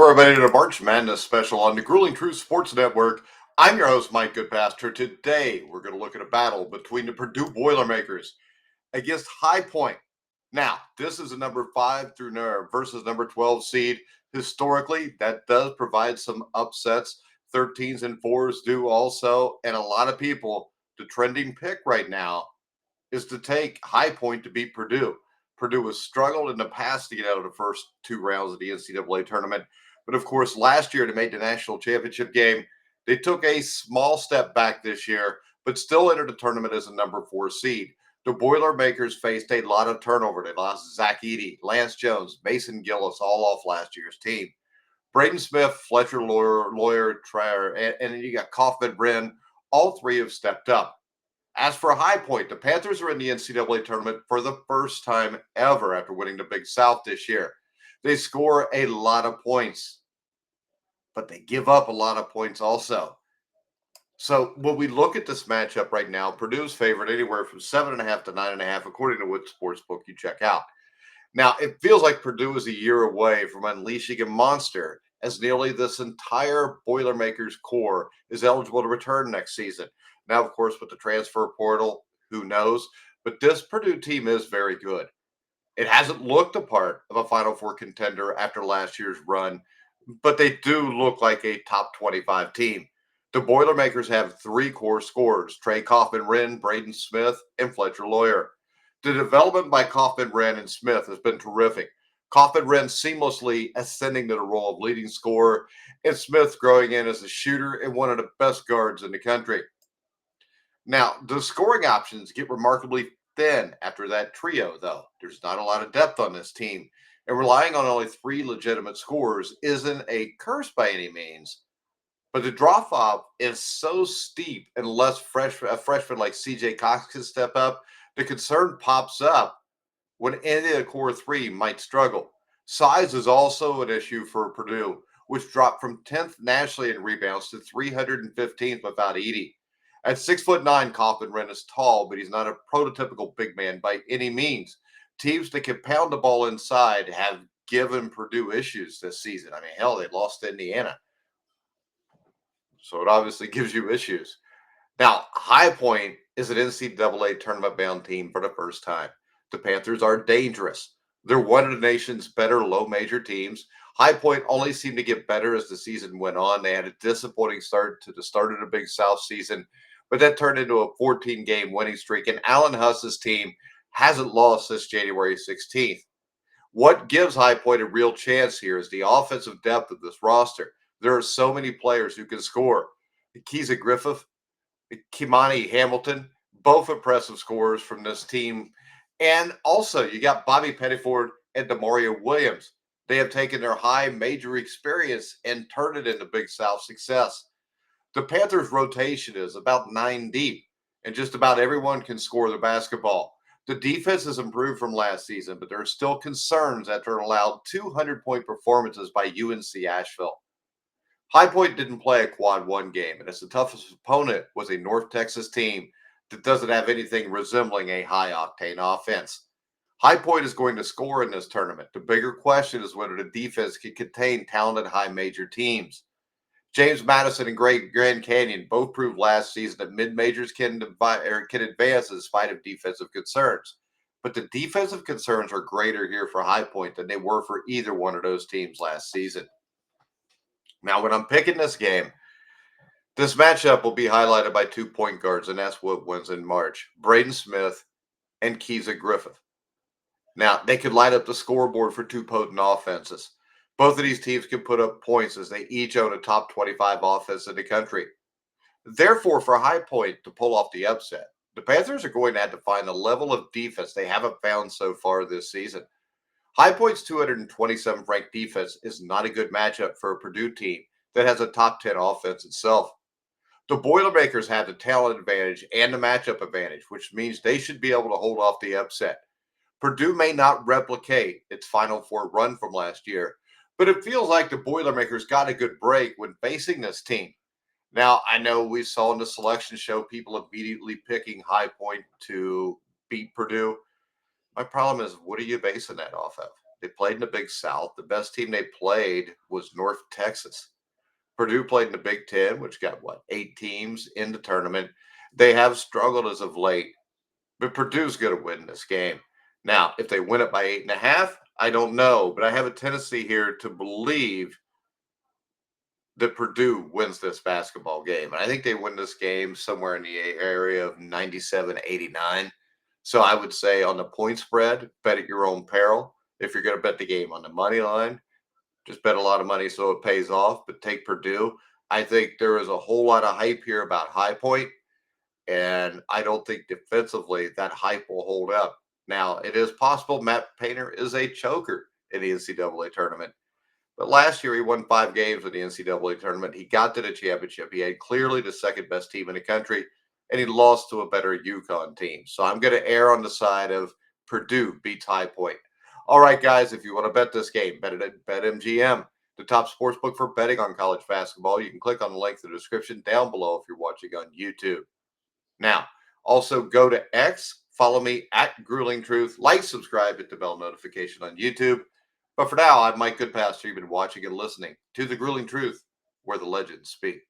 Welcome everybody to the March Madness special on the Grueling Truth Sports Network. I'm your host, Mike Goodpaster. Today, we're going to look at a battle between the Purdue Boilermakers against High Point. Now, this is a number 5 versus number 12 seed. Historically, that does provide some upsets. 13s and 4s do also, and a lot of people, the trending pick right now is to take High Point to beat Purdue. Purdue has struggled in the past to get out of the first 2 rounds of the NCAA tournament. But of course, last year they made the national championship game. They took a small step back this year, but still entered the tournament as a number 4 seed. The Boilermakers faced a lot of turnover. They lost Zach Edey, Lance Jones, Mason Gillis, all off last year's team. Braden Smith, Fletcher Lawyer, Trier, and then you got Kaufman Wren. All 3 have stepped up. As for High Point, the Panthers are in the NCAA tournament for the first time ever after winning the Big South this year. They score a lot of points, but they give up a lot of points also. So when we look at this matchup right now, Purdue's favored anywhere from 7.5 to 9.5, according to what sportsbook you check out. Now, it feels like Purdue is a year away from unleashing a monster, as nearly this entire Boilermakers core is eligible to return next season. Now, of course, with the transfer portal, who knows? But this Purdue team is very good. It hasn't looked the part of a Final Four contender after last year's run, but they do look like a top 25 team. The Boilermakers have 3 core scorers: Trey Kaufman-Wren, Braden Smith, and Fletcher Lawyer. The development by Kaufman-Wren and Smith has been terrific. Kaufman-Wren seamlessly ascending to the role of leading scorer, and Smith growing in as a shooter and one of the best guards in the country. Now, the scoring options get remarkably thin after that trio, though. There's not a lot of depth on this team, and relying on only 3 legitimate scorers isn't a curse by any means. But the drop off is so steep, unless a freshman like CJ Cox can step up, the concern pops up when any of the core 3 might struggle. Size is also an issue for Purdue, which dropped from 10th nationally in rebounds to 315th without Edey. At 6'9", Kaufman-Wren is tall, but he's not a prototypical big man by any means. Teams that can pound the ball inside have given Purdue issues this season. I mean, hell, they lost to Indiana. So it obviously gives you issues. Now, High Point is an NCAA tournament-bound team for the first time. The Panthers are dangerous. They're one of the nation's better low-major teams. High Point only seemed to get better as the season went on. They had a disappointing start to the start of the Big South season, but that turned into a 14-game winning streak, and Alan Huss's team hasn't lost since January 16th. What gives High Point a real chance here is the offensive depth of this roster. There are so many players who can score. Keeza Griffith, Kimani Hamilton, both impressive scorers from this team. And also, you got Bobby Pettiford and Demario Williams. They have taken their high major experience and turned it into Big South success. The Panthers' rotation is about 9 deep, and just about everyone can score the basketball. The defense has improved from last season, but there are still concerns after it allowed 200-point performances by UNC Asheville. High Point didn't play a quad 1 game, and its toughest opponent was a North Texas team that doesn't have anything resembling a high-octane offense. High Point is going to score in this tournament. The bigger question is whether the defense can contain talented high major teams. James Madison and Grand Canyon both proved last season that mid-majors can advance in spite of defensive concerns. But the defensive concerns are greater here for High Point than they were for either one of those teams last season. Now, when I'm picking this game, this matchup will be highlighted by 2 point guards, and that's what wins in March: Braden Smith and Keeza Griffith. Now, they could light up the scoreboard for 2 potent offenses. Both of these teams can put up points as they each own a top 25 offense in the country. Therefore, for High Point to pull off the upset, the Panthers are going to have to find a level of defense they haven't found so far this season. High Point's 227th ranked defense is not a good matchup for a Purdue team that has a top 10 offense itself. The Boilermakers have the talent advantage and the matchup advantage, which means they should be able to hold off the upset. Purdue may not replicate its Final Four run from last year, but it feels like the Boilermakers got a good break when facing this team. Now, I know we saw in the selection show people immediately picking High Point to beat Purdue. My problem is, what are you basing that off of? They played in the Big South. The best team they played was North Texas. Purdue played in the Big Ten, which got what, 8 teams in the tournament. They have struggled as of late, but Purdue's going to win this game. Now, if they win it by 8.5, I don't know, but I have a tendency here to believe that Purdue wins this basketball game. And I think they win this game somewhere in the area of 97-89. So I would say on the point spread, bet at your own peril. If you're going to bet the game on the money line, just bet a lot of money so it pays off, but take Purdue. I think there is a whole lot of hype here about High Point, and I don't think defensively that hype will hold up. Now, it is possible Matt Painter is a choker in the NCAA tournament. But last year, he won 5 games in the NCAA tournament. He got to the championship. He had clearly the second best team in the country, and he lost to a better UConn team. So I'm going to err on the side of Purdue beats High Point. All right, guys, if you want to bet this game, bet it at BetMGM, the top sports book for betting on college basketball. You can click on the link in the description down below if you're watching on YouTube. Now, also go to X, follow me at Grueling Truth, like, subscribe, hit the bell notification on YouTube. But for now, I'm Mike Goodpaster. You've been watching and listening to The Grueling Truth, where the legends speak.